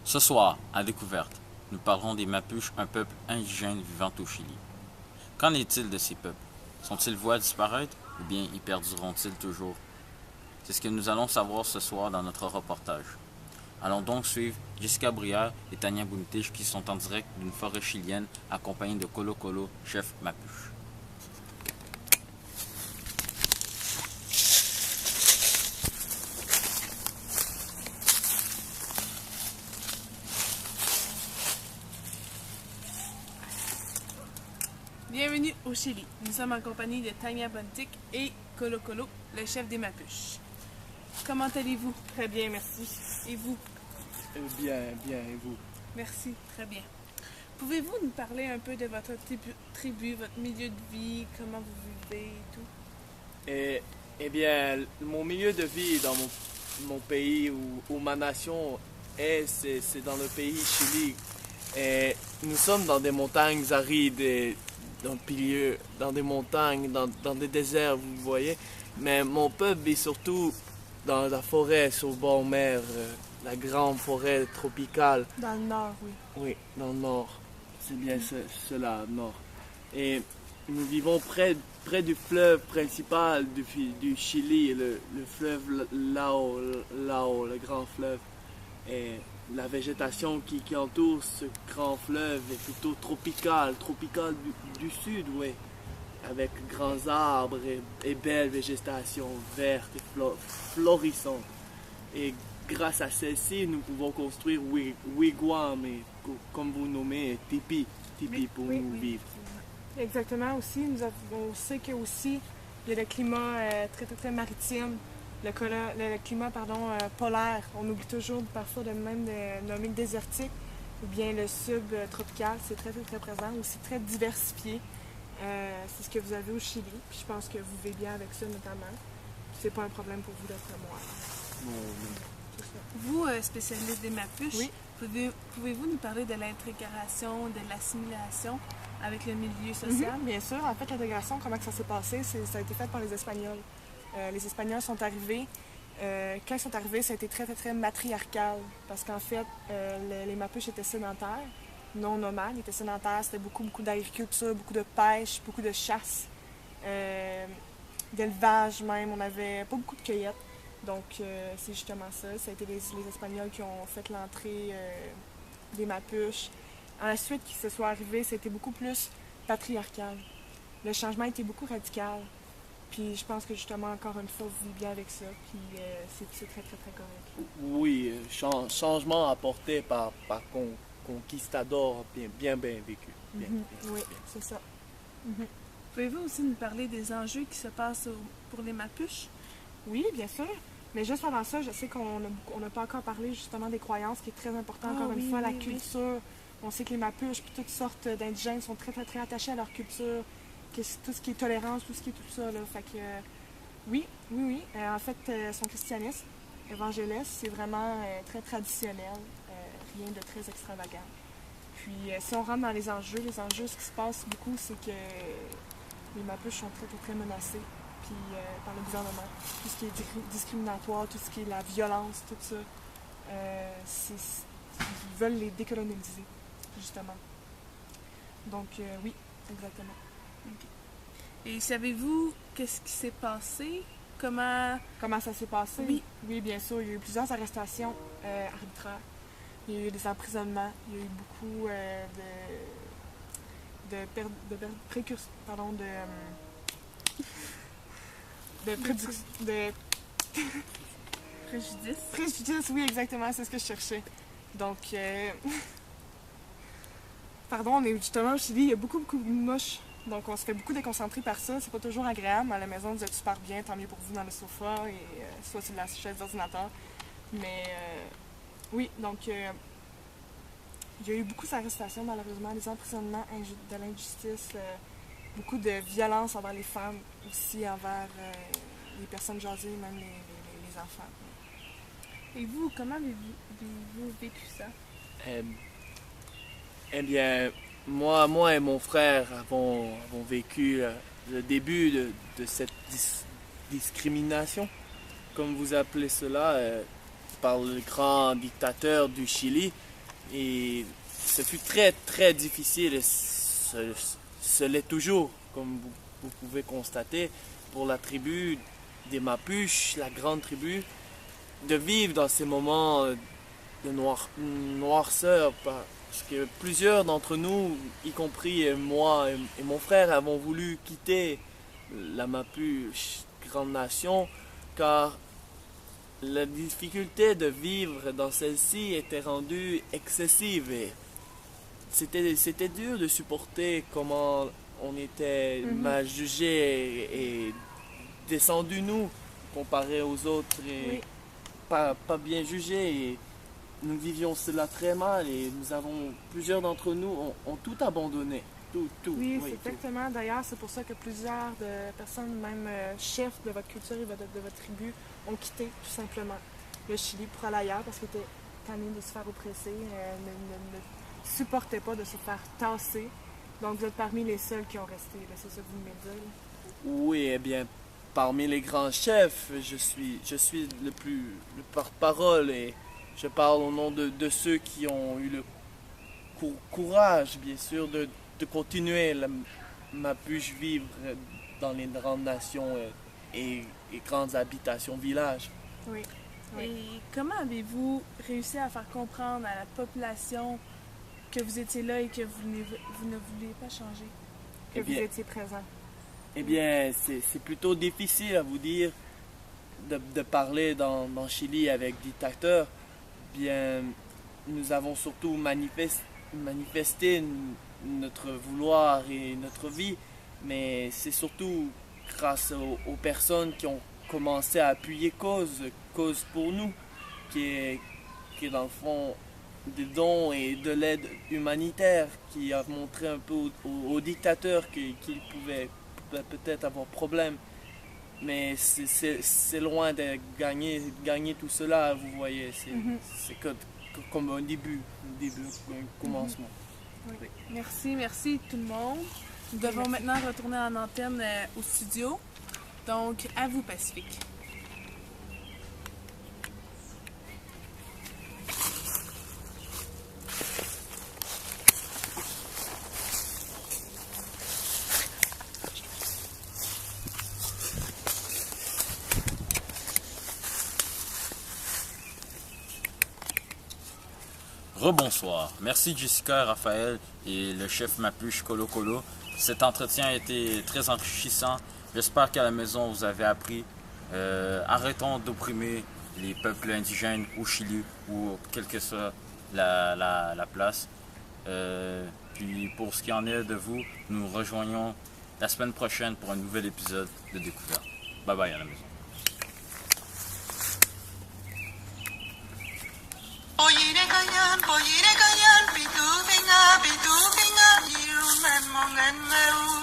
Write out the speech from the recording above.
Ce soir, à Découverte, nous parlerons des Mapuches, un peuple indigène vivant au Chili. Qu'en est-il de ces peuples? Sont-ils voués à disparaître ou bien y perdureront-ils toujours? C'est ce que nous allons savoir ce soir dans notre reportage. Allons donc suivre Jessica Brière et Tania Buntish qui sont en direct d'une forêt chilienne accompagnés de Colo Colo, chef Mapuche. Bienvenue au Chili. Nous sommes en compagnie de Tania Buntish et Colo Colo, le chef des Mapuches. Comment allez-vous? Très bien, merci. Et vous? Bien, et vous? Merci, très bien. Pouvez-vous nous parler un peu de votre tribu, votre milieu de vie, comment vous vivez et tout? Eh bien, mon milieu de vie dans mon pays ou ma nation c'est dans le pays Chili. Et nous sommes dans des montagnes arides, et dans des montagnes, dans des déserts, vous voyez. Mais mon peuple est surtout dans la forêt, sur le bord mer, la grande forêt tropicale. Dans le nord, oui. Oui, dans le nord. C'est bien cela, nord. Et nous vivons près du fleuve principal du Chili, le fleuve Lao, le grand fleuve. Et la végétation qui entoure ce grand fleuve est plutôt tropicale du sud, oui. Avec grands arbres et belle végétation verte et florissante. Et grâce à celle-ci, nous pouvons construire wigwam, et comme vous nommez, tipi pour nous vivre. Exactement aussi. On sait que aussi il y a le climat très maritime, le climat polaire. On oublie toujours parfois de même de nommer le désertique ou bien le subtropical. C'est très présent, aussi très diversifié. C'est ce que vous avez au Chili. Puis je pense que vous vivez bien avec ça notamment. C'est pas un problème pour vous d'après moi. Vous, spécialiste des Mapuches, Oui. pouvez-vous nous parler de l'intégration, de l'assimilation avec le milieu social? Bien sûr. En fait, l'intégration, comment que ça s'est passé, ça a été fait par les Espagnols. Les Espagnols sont arrivés. Quand ils sont arrivés, ça a été très matriarcal. Parce qu'en fait, les Mapuches étaient sédentaires, non nomades. Ils étaient sédentaires. C'était beaucoup d'agriculture, beaucoup de pêche, beaucoup de chasse, d'élevage même. On n'avait pas beaucoup de cueillettes. Donc, c'est justement ça. Ça a été les Espagnols qui ont fait l'entrée des Mapuches. Ensuite, qui se soit arrivé, c'était beaucoup plus patriarcal. Le changement était beaucoup radical. Puis, je pense que justement, encore une fois, vous vivez bien avec ça. Puis, c'est très correct. Oui, changement apporté par conquistadors bien vécu. Oui, c'est ça. Pouvez-vous aussi nous parler des enjeux qui se passent pour les Mapuches? Oui, bien sûr. Mais juste avant ça, je sais qu'on n'a pas encore parlé justement des croyances, qui est très important, encore une fois, la culture. On sait que les Mapuches, puis toutes sortes d'indigènes sont très attachés à leur culture, tout ce qui est tolérance, tout ce qui est tout ça. Là. Fait que, oui. En fait, son christianisme, évangéliste, c'est vraiment très traditionnel, rien de très extravagant. Puis, si on rentre dans les enjeux, ce qui se passe beaucoup, c'est que les Mapuches sont très menacés. Puis par le gouvernement. Tout ce qui est discriminatoire, tout ce qui est la violence, tout ça, ils veulent les décoloniser, justement. Donc, oui, exactement. Okay. Et savez-vous qu'est-ce qui s'est passé? Comment ça s'est passé? Oui, bien sûr. Il y a eu plusieurs arrestations arbitraires. Il y a eu des emprisonnements. Il y a eu beaucoup préjudice, oui, exactement, c'est ce que je cherchais. Donc, pardon, on est justement au Chili, il y a beaucoup de moches. Donc, on se fait beaucoup déconcentrer par ça. C'est pas toujours agréable. À la maison, vous êtes super bien, tant mieux pour vous dans le sofa et soit sur la chaise d'ordinateur. Mais, oui, donc, il y a eu beaucoup d'arrestations, malheureusement, des emprisonnements, de l'injustice, beaucoup de violence envers les femmes, aussi envers les personnes âgées, même les enfants. Et vous, comment avez-vous vécu ça? Eh bien, moi et mon frère avons vécu le début de cette discrimination, comme vous appelez cela, par le grand dictateur du Chili, Et ce fut très très difficile et ce l'est toujours, comme vous pouvez constater, pour la tribu des Mapuches, la grande tribu, de vivre dans ces moments de noirceur, parce que plusieurs d'entre nous, y compris moi et mon frère, avons voulu quitter la Mapuche, grande nation, car la difficulté de vivre dans celle-ci était rendue excessive et c'était dur de supporter comment on était mal jugé et descendu nous comparé aux autres et pas bien jugé. Et nous vivions cela très mal et plusieurs d'entre nous ont tout abandonné. Tout. Oui, c'est exactement. D'ailleurs, c'est pour ça que plusieurs personnes, même chefs de votre culture et de votre tribu, ont quitté tout simplement le Chili pour aller ailleurs parce qu'ils étaient tannés de se faire oppresser, ne supportaient pas de se faire tasser. Donc, vous êtes parmi les seuls qui ont resté. C'est ça que vous venez de dire? Oui, eh bien, parmi les grands chefs, je suis le porte-parole et je parle au nom de ceux qui ont eu le courage, bien sûr, de continuer la Mapuche vivre dans les grandes nations et grandes habitations, villages. Oui. Et comment avez-vous réussi à faire comprendre à la population que vous étiez là et que vous ne vouliez pas changer? Que vous étiez présent? Eh bien, c'est plutôt difficile à vous dire de parler dans Chili avec dictateurs. Bien, nous avons surtout manifesté notre vouloir et notre vie, mais c'est surtout grâce aux personnes qui ont commencé à appuyer cause pour nous, qui est dans le fond des dons et de l'aide humanitaire, qui a montré un peu aux dictateurs qu'ils pouvaient peut-être avoir problème. Mais c'est loin de gagner tout cela, vous voyez. C'est comme un début, un commencement. Oui. Merci tout le monde. Nous devons maintenant retourner en antenne au studio. Donc, à vous, Pacifique. Rebonsoir. Merci Jessica, Raphaël et le chef Mapuche Colo Colo. Cet entretien a été très enrichissant. J'espère qu'à la maison vous avez appris. Arrêtons d'opprimer les peuples indigènes au Chili ou quelle que soit la place. Puis pour ce qui en est de vous, nous rejoignons la semaine prochaine pour un nouvel épisode de Découverte. Bye bye à la maison. Boyine kanyan, pitu pinga, irumen mongen meru.